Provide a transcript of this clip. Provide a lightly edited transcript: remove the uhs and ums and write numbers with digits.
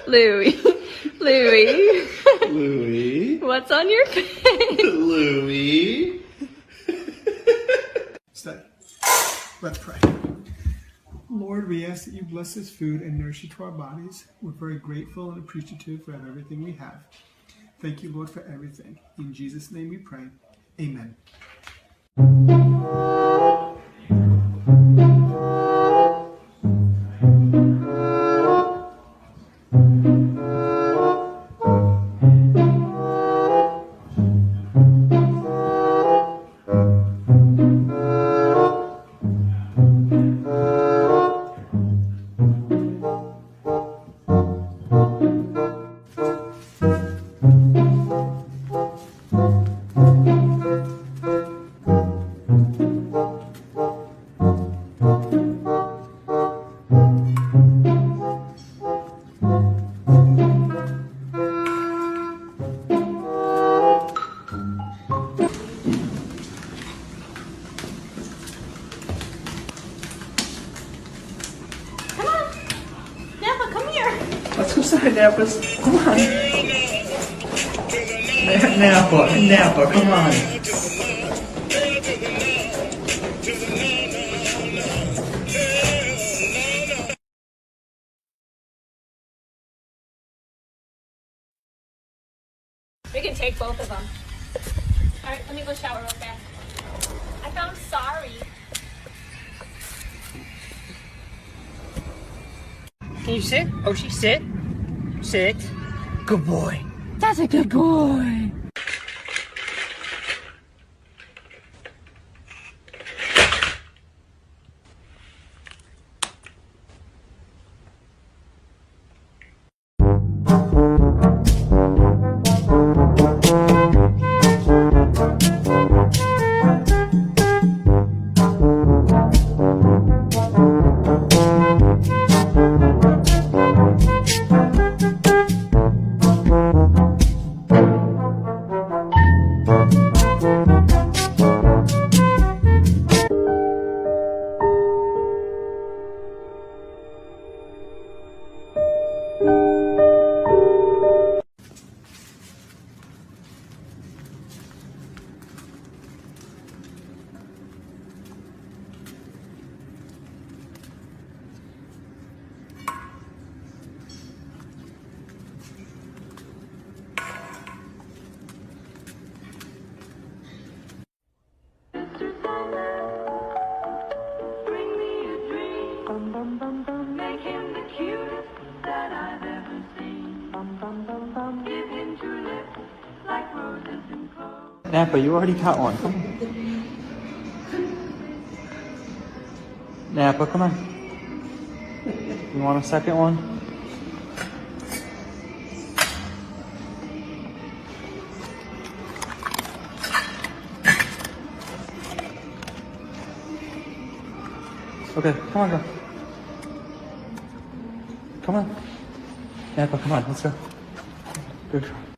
Louie. Louie. Louie. What's on your face? Louie. Stay. Let's pray. Lord, we ask that you bless this food and nourish it to our bodies. We're very grateful and appreciative for everything we have. Thank you, Lord, for everything. In Jesus' name we pray. Amen. Let's go inside, Nappas. Come on. Nappa, come on. We can take both of them. All right, let me go shower real fast. I found Sorry. Can you sit? Oshi, sit. Sit. Good boy. That's a good boy. Make him the cutest that I've ever seen. Give him two lips like roses and cloves. Nappa, you already got one. Come on. Nappa, come on. You want a second one? Okay, come on, go. Come on. Nappa, come on, let's go. Good job.